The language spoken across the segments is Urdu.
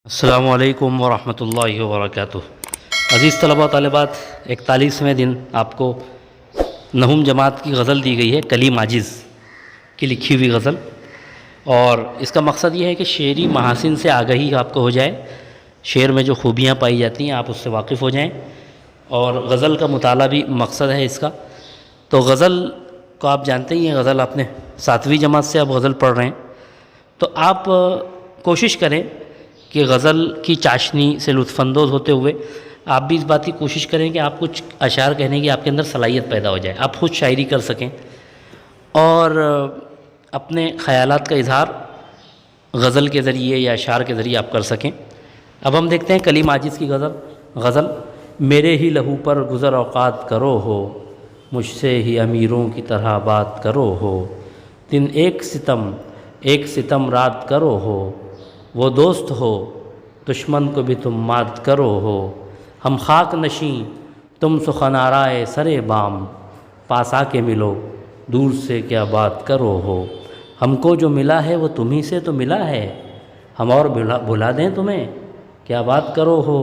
السلام علیکم ورحمۃ اللہ وبرکاتہ۔ عزیز طلباء طالبات، 41ویں دن آپ کو نہم جماعت کی غزل دی گئی ہے، کلیم عاجز کی لکھی ہوئی غزل، اور اس کا مقصد یہ ہے کہ شعری محاسن سے آگہی آپ کو ہو جائے، شعر میں جو خوبیاں پائی جاتی ہیں آپ اس سے واقف ہو جائیں، اور غزل کا مطالعہ بھی مقصد ہے اس کا۔ تو غزل کو آپ جانتے ہی ہیں، غزل آپ نے 7ویں جماعت سے اب غزل پڑھ رہے ہیں، تو آپ کوشش کریں کہ غزل کی چاشنی سے لطف اندوز ہوتے ہوئے آپ بھی اس بات کی کوشش کریں کہ آپ کچھ اشعار کہنے کی آپ کے اندر صلاحیت پیدا ہو جائے، آپ خود شاعری کر سکیں اور اپنے خیالات کا اظہار غزل کے ذریعے یا اشعار کے ذریعے آپ کر سکیں۔ اب ہم دیکھتے ہیں کلیم عاجز کی غزل میرے ہی لہو پر گزر اوقات کرو ہو، مجھ سے ہی امیروں کی طرح بات کرو ہو، دن ایک ستم رات کرو ہو، وہ دوست ہو دشمن کو بھی تم مات کرو ہو، ہم خاک نشیں تم سخن آرائے سرے بام، پاس آ کے ملو دور سے کیا بات کرو ہو، ہم کو جو ملا ہے وہ تمہیں سے تو ملا ہے، ہم اور بھلا دیں تمہیں کیا بات کرو ہو،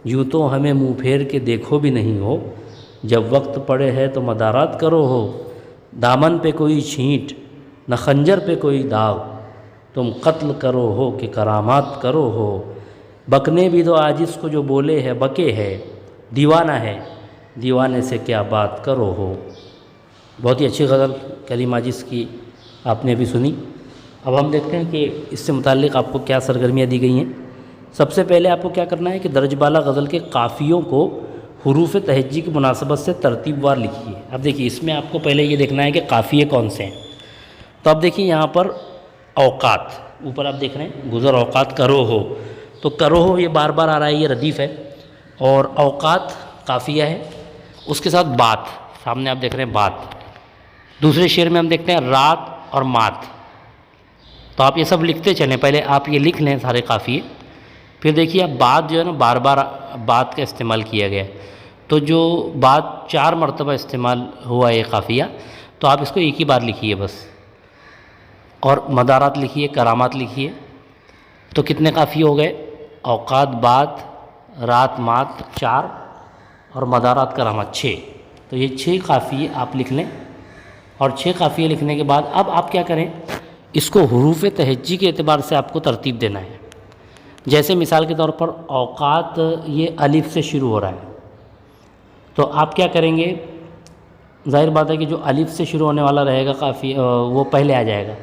یوں تو ہمیں منہ پھیر کے دیکھو بھی نہیں ہو، جب وقت پڑے ہے تو مدارات کرو ہو، دامن پہ کوئی چھینٹ نہ خنجر پہ کوئی داغ، تم قتل کرو ہو کہ کرامات کرو ہو، بکنے بھی تو عاجز کو جو بولے ہے بکے ہے، دیوانہ ہے دیوانے سے کیا بات کرو ہو۔ بہت ہی اچھی غزل کلیم عاجز کی آپ نے ابھی سنی۔ اب ہم دیکھتے ہیں کہ اس سے متعلق آپ کو کیا سرگرمیاں دی گئی ہیں۔ سب سے پہلے آپ کو کیا کرنا ہے کہ درج بالا غزل کے قافیوں کو حروف تہجی کی مناسبت سے ترتیب وار لکھیے۔ اب دیکھیے اس میں آپ کو پہلے یہ دیکھنا ہے کہ قافیے کون سے ہیں۔ تو اب دیکھیے یہاں پر اوقات، اوپر آپ دیکھ رہے ہیں گزر اوقات کرو ہو، تو کرو ہو یہ بار بار آ رہا ہے، یہ ردیف ہے، اور اوقات قافیہ ہے، اس کے ساتھ بات، سامنے آپ دیکھ رہے ہیں بات۔ دوسرے شعر میں ہم دیکھتے ہیں رات اور مات، تو آپ یہ سب لکھتے چلیں، پہلے آپ یہ لکھ لیں سارے قافیے، پھر دیکھیے اب بات جو ہے نا بار بار بات کا استعمال کیا گیا ہے، تو جو بات 4 مرتبہ استعمال ہوا یہ قافیہ، تو آپ اس کو ایک ہی بار لکھیے بس، اور مدارات لکھیے، کرامات لکھیے، تو کتنے قافیے ہو گئے؟ اوقات بات، رات مات 4، اور مدارات کرامات 6، تو یہ 6 قافیے آپ لکھ لیں، اور 6 قافیے لکھنے کے بعد اب آپ کیا کریں، اس کو حروف تہجی کے اعتبار سے آپ کو ترتیب دینا ہے۔ جیسے مثال کے طور پر اوقات یہ الف سے شروع ہو رہا ہے، تو آپ کیا کریں گے، ظاہر بات ہے کہ جو الف سے شروع ہونے والا رہے گا قافیہ وہ پہلے آ جائے گا،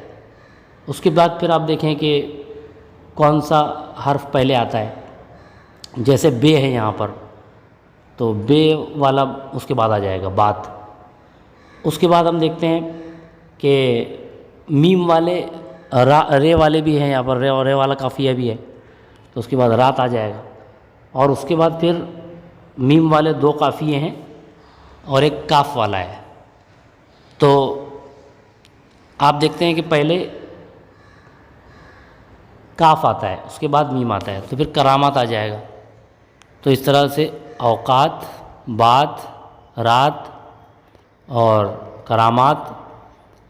اس کے بعد پھر آپ دیکھیں کہ کون سا حرف پہلے آتا ہے، جیسے بے ہے یہاں پر، تو بے والا اس کے بعد آ جائے گا بات۔ اس کے بعد ہم دیکھتے ہیں کہ میم والے رے والے بھی ہیں یہاں پر، رے اور رے والا قافیہ بھی ہے، تو اس کے بعد رات آ جائے گا، اور اس کے بعد پھر میم والے 2 قافیے ہیں اور ایک کاف والا ہے، تو آپ دیکھتے ہیں کہ پہلے کاف آتا ہے، اس کے بعد میم آتا ہے، تو پھر کرامات آ جائے گا۔ تو اس طرح سے اوقات، بات، رات اور کرامات،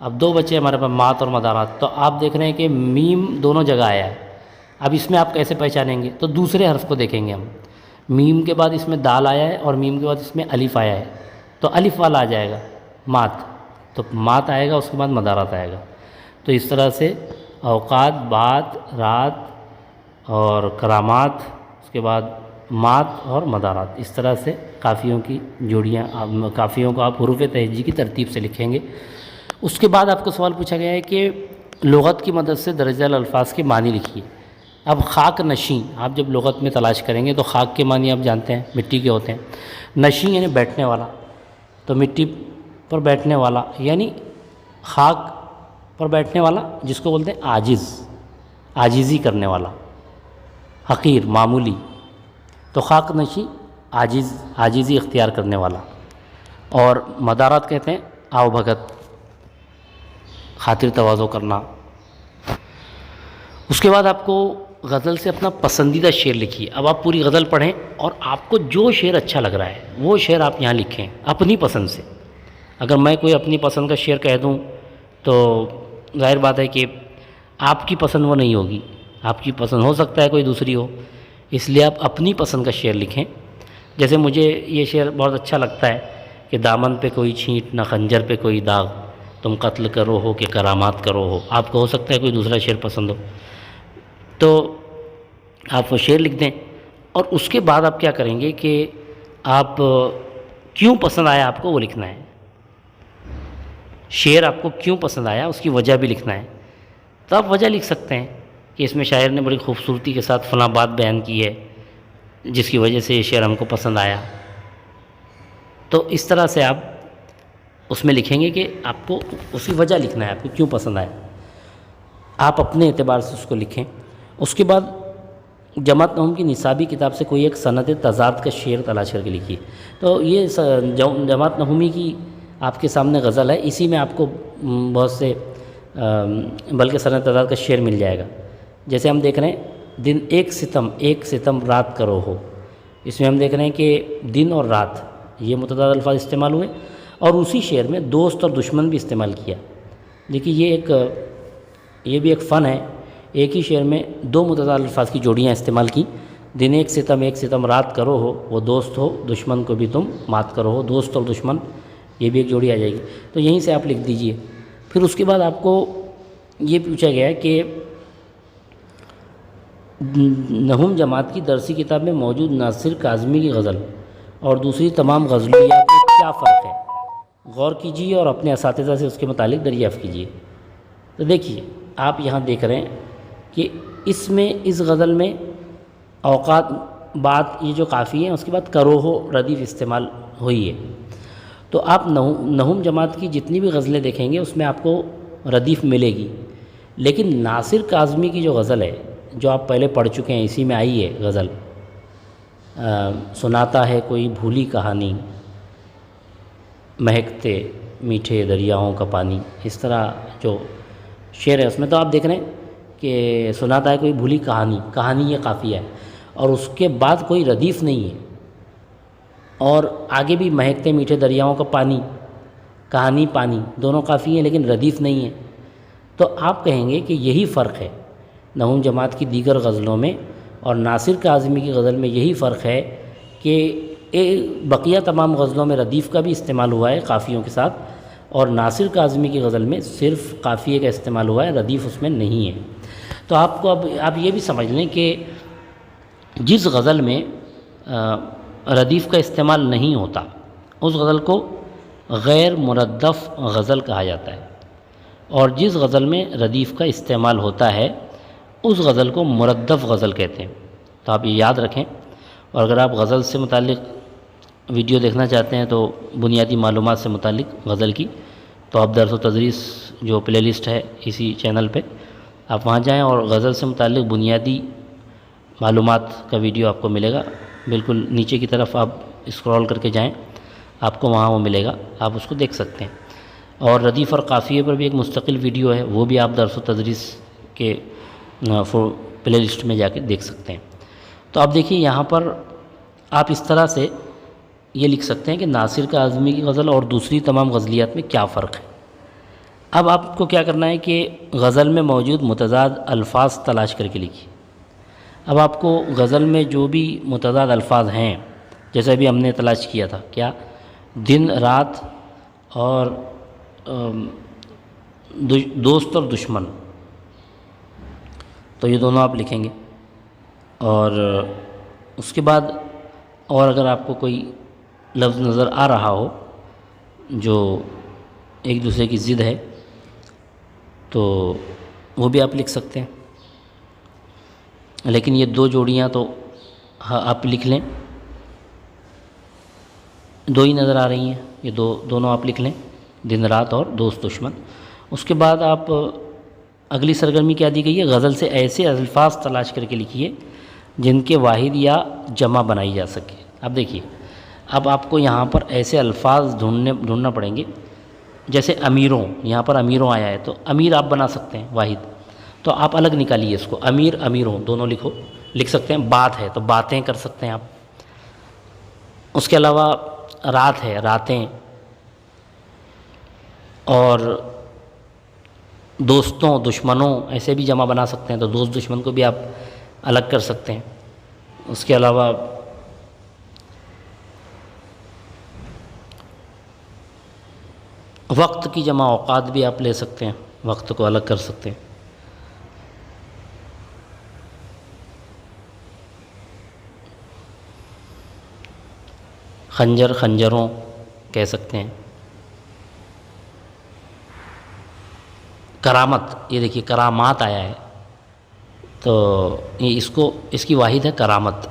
اب 2 بچے ہمارے پاس مات اور مدارات، تو آپ دیکھ رہے ہیں کہ میم دونوں جگہ آیا ہے۔ اب اس میں آپ کیسے پہچانیں گے؟ تو دوسرے حرف کو دیکھیں گے ہم، میم کے بعد اس میں دال آیا ہے اور میم کے بعد اس میں الف آیا ہے، تو الف والا آ جائے گا مات، تو مات آئے گا، اس کے بعد مدارات آئے گا۔ تو اس طرح سے اوقات، بات، رات اور کرامات، اس کے بعد مات اور مدارات، اس طرح سے قافیوں کی جوڑیاں، قافیوں کو آپ حروف تہجی کی ترتیب سے لکھیں گے۔ اس کے بعد آپ کو سوال پوچھا گیا ہے کہ لغت کی مدد سے درج ذیل الفاظ کے معنی لکھیے۔ اب خاک نشیں، آپ جب لغت میں تلاش کریں گے تو خاک کے معنی آپ جانتے ہیں مٹی کے ہوتے ہیں، نشیں یعنی بیٹھنے والا، تو مٹی پر بیٹھنے والا یعنی خاک پر بیٹھنے والا، جس کو بولتے ہیں عاجز، عاجزی کرنے والا، حقیر، معمولی، تو خاک نشیں عاجزی اختیار کرنے والا، اور مدارات کہتے ہیں آؤ بھگت، خاطر تواضع کرنا۔ اس کے بعد آپ کو غزل سے اپنا پسندیدہ شعر لکھیے۔ اب آپ پوری غزل پڑھیں اور آپ کو جو شعر اچھا لگ رہا ہے وہ شعر آپ یہاں لکھیں اپنی پسند سے۔ اگر میں کوئی اپنی پسند کا شعر کہہ دوں تو ظاہر بات ہے کہ آپ کی پسند وہ نہیں ہوگی، آپ کی پسند ہو سکتا ہے کوئی دوسری ہو، اس لیے آپ اپنی پسند کا شعر لکھیں۔ جیسے مجھے یہ شعر بہت اچھا لگتا ہے کہ دامن پہ کوئی چھینٹ نہ خنجر پہ کوئی داغ، تم قتل کرو ہو کہ کرامات کرو ہو۔ آپ کو ہو سکتا ہے کوئی دوسرا شعر پسند ہو، تو آپ وہ شعر لکھ دیں۔ اور اس کے بعد آپ کیا کریں گے کہ آپ کیوں پسند آیا آپ کو وہ لکھنا ہے، شعر آپ کو کیوں پسند آیا اس کی وجہ بھی لکھنا ہے۔ تو آپ وجہ لکھ سکتے ہیں کہ اس میں شاعر نے بڑی خوبصورتی کے ساتھ فلاں بات بیان کی ہے جس کی وجہ سے یہ شعر ہم کو پسند آیا۔ تو اس طرح سے آپ اس میں لکھیں گے کہ آپ کو اسی وجہ لکھنا ہے، آپ کو کیوں پسند آیا، آپ اپنے اعتبار سے اس کو لکھیں۔ اس کے بعد جماعت نہوم کی نصابی کتاب سے کوئی ایک سند تضاد کا شعر تلاش کر کے لکھیے۔ تو یہ جماعت نہومی کی آپ کے سامنے غزل ہے، اسی میں آپ کو بہت سے بلکہ سند تضاد کا شعر مل جائے گا۔ جیسے ہم دیکھ رہے ہیں دن ایک ستم رات کرو ہو، اس میں ہم دیکھ رہے ہیں کہ دن اور رات یہ متضاد الفاظ استعمال ہوئے، اور اسی شعر میں دوست اور دشمن بھی استعمال کیا۔ دیکھیے یہ بھی ایک فن ہے، ایک ہی شعر میں دو متضاد الفاظ کی جوڑیاں استعمال کی۔ دن ایک ستم رات کرو ہو، وہ دوست ہو دشمن کو بھی تم مات کرو ہو، دوست اور دشمن یہ بھی ایک جوڑی آ جائے گی۔ تو یہیں سے آپ لکھ دیجئے۔ پھر اس کے بعد آپ کو یہ پوچھا گیا ہے کہ نہوم جماعت کی درسی کتاب میں موجود ناصر کاظمی کی غزل اور دوسری تمام غزلیات میں کیا فرق ہے، غور کیجیے اور اپنے اساتذہ سے اس کے متعلق دریافت کیجیے۔ تو دیکھیے آپ یہاں دیکھ رہے ہیں کہ اس غزل میں اوقات بات یہ جو قافیے ہیں اس کے بعد کرو ہو ردیف استعمال ہوئی ہے۔ تو آپ نہوم جماعت کی جتنی بھی غزلیں دیکھیں گے اس میں آپ کو ردیف ملے گی، لیکن ناصر کاظمی کی جو غزل ہے جو آپ پہلے پڑھ چکے ہیں، اسی میں آئی ہے غزل، سناتا ہے کوئی بھولی کہانی، مہکتے میٹھے دریاؤں کا پانی، اس طرح جو شعر ہے اس میں تو آپ دیکھ رہے ہیں کہ سناتا ہے کوئی بھولی کہانی یہ قافیہ ہے، اور اس کے بعد کوئی ردیف نہیں ہے، اور آگے بھی مہکتے میٹھے دریاؤں کا پانی، کہانی پانی دونوں قافیے ہیں لیکن ردیف نہیں ہے۔ تو آپ کہیں گے کہ یہی فرق ہے نہوم جماعت کی دیگر غزلوں میں اور ناصر کاظمی کی غزل میں، یہی فرق ہے کہ بقیہ تمام غزلوں میں ردیف کا بھی استعمال ہوا ہے قافیوں کے ساتھ، اور ناصر کاظمی کی غزل میں صرف قافیے کا استعمال ہوا ہے، ردیف اس میں نہیں ہے۔ تو آپ کو اب آپ یہ بھی سمجھ لیں کہ جس غزل میں ردیف کا استعمال نہیں ہوتا اس غزل کو غیر مردف غزل کہا جاتا ہے، اور جس غزل میں ردیف کا استعمال ہوتا ہے اس غزل کو مردف غزل کہتے ہیں۔ تو آپ یہ یاد رکھیں، اور اگر آپ غزل سے متعلق ویڈیو دیکھنا چاہتے ہیں تو بنیادی معلومات سے متعلق غزل کی، تو آپ درس و تدریس جو پلے لسٹ ہے اسی چینل پہ آپ وہاں جائیں اور غزل سے متعلق بنیادی معلومات کا ویڈیو آپ کو ملے گا، بالکل نیچے کی طرف آپ اسکرول کر کے جائیں، آپ کو وہاں وہ ملے گا، آپ اس کو دیکھ سکتے ہیں۔ اور ردیف اور قافیے پر بھی ایک مستقل ویڈیو ہے، وہ بھی آپ درس و تدریس کے پلے لسٹ میں جا کے دیکھ سکتے ہیں۔ تو آپ دیکھیے یہاں پر آپ اس طرح سے یہ لکھ سکتے ہیں کہ ناصر کاظمی کی غزل اور دوسری تمام غزلیات میں کیا فرق ہے۔ اب آپ کو کیا کرنا ہے کہ غزل میں موجود متضاد الفاظ تلاش کر کے لکھیے۔ اب آپ کو غزل میں جو بھی متضاد الفاظ ہیں، جیسے ابھی ہم نے تلاش کیا تھا کیا، دن رات اور دوست اور دشمن، تو یہ دونوں آپ لکھیں گے۔ اور اس کے بعد اور اگر آپ کو کوئی لفظ نظر آ رہا ہو جو ایک دوسرے کی ضد ہے تو وہ بھی آپ لکھ سکتے ہیں، لیکن یہ دو جوڑیاں تو آپ لکھ لیں، دو ہی نظر آ رہی ہیں، یہ دونوں آپ لکھ لیں، دن رات اور دوست دشمن۔ اس کے بعد آپ اگلی سرگرمی کیا دی گئی ہے، غزل سے ایسے الفاظ تلاش کر کے لکھیے جن کے واحد یا جمع بنائی جا سکے۔ اب دیکھیے اب آپ کو یہاں پر ایسے الفاظ ڈھونڈنا پڑیں گے، جیسے امیروں، یہاں پر امیروں آیا ہے تو امیر آپ بنا سکتے ہیں واحد، تو آپ الگ نکالیے اس کو، امیر امیروں دونوں لکھ سکتے ہیں۔ بات ہے تو باتیں کر سکتے ہیں آپ۔ اس کے علاوہ رات ہے، راتیں، اور دوستوں دشمنوں ایسے بھی جمع بنا سکتے ہیں، تو دوست دشمن کو بھی آپ الگ کر سکتے ہیں۔ اس کے علاوہ وقت کی جمع اوقات بھی آپ لے سکتے ہیں، وقت کو الگ کر سکتے ہیں۔ خنجر خنجروں کہہ سکتے ہیں۔ کرامت، یہ دیکھیے کرامات آیا ہے، تو یہ اس کی واحد ہے کرامت،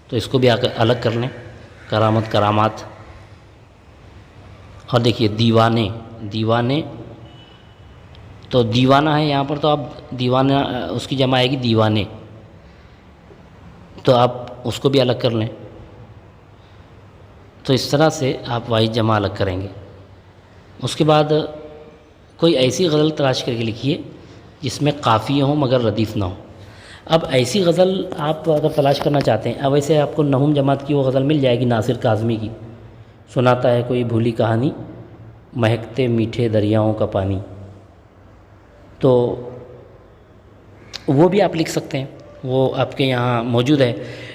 تو اس کو بھی الگ کر لیں، کرامت کرامات۔ اور دیکھیے دیوانے، دیوانے تو دیوانہ ہے یہاں پر، تو آپ دیوانہ اس کی جمع آئے گی دیوانے، تو آپ اس کو بھی الگ کر لیں۔ تو اس طرح سے آپ واحد جمع الگ کریں گے۔ اس کے بعد کوئی ایسی غزل تلاش کر کے لکھیے جس میں قافیے ہوں مگر ردیف نہ ہو۔ اب ایسی غزل آپ اگر تلاش کرنا چاہتے ہیں، اب ویسے آپ کو نہوم جماعت کی وہ غزل مل جائے گی ناصر کاظمی کی، سناتا ہے کوئی بھولی کہانی، مہکتے میٹھے دریاؤں کا پانی، تو وہ بھی آپ لکھ سکتے ہیں، وہ آپ کے یہاں موجود ہے۔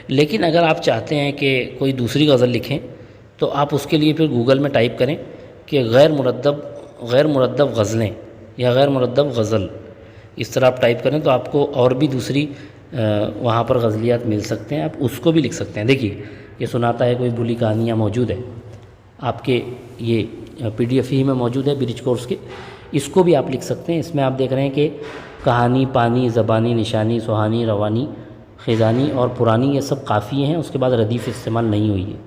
لیکن اگر آپ چاہتے ہیں کہ کوئی دوسری غزل لکھیں تو آپ اس کے لیے پھر گوگل میں ٹائپ کریں کہ غیر مرتب غزلیں یا غیر مرتب غزل، اس طرح آپ ٹائپ کریں تو آپ کو اور بھی دوسری وہاں پر غزلیات مل سکتے ہیں، آپ اس کو بھی لکھ سکتے ہیں۔ دیکھیے یہ سناتا ہے کوئی بھولی کہانیاں موجود ہے آپ کے، یہ PDF ہی میں موجود ہے برج کورس کے، اس کو بھی آپ لکھ سکتے ہیں۔ اس میں آپ دیکھ رہے ہیں کہ کہانی، پانی، زبانی، نشانی، سہانی، روانی، خزانی اور پرانی، یہ سب قافیے ہیں، اس کے بعد ردیف استعمال نہیں ہوئی ہے،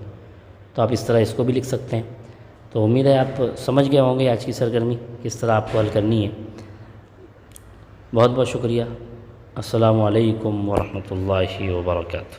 تو آپ اس طرح اس کو بھی لکھ سکتے ہیں۔ تو امید ہے آپ سمجھ گئے ہوں گے آج کی سرگرمی کس طرح آپ کو حل کرنی ہے۔ بہت بہت شکریہ۔ السلام علیکم ورحمۃ اللہ وبرکاتہ۔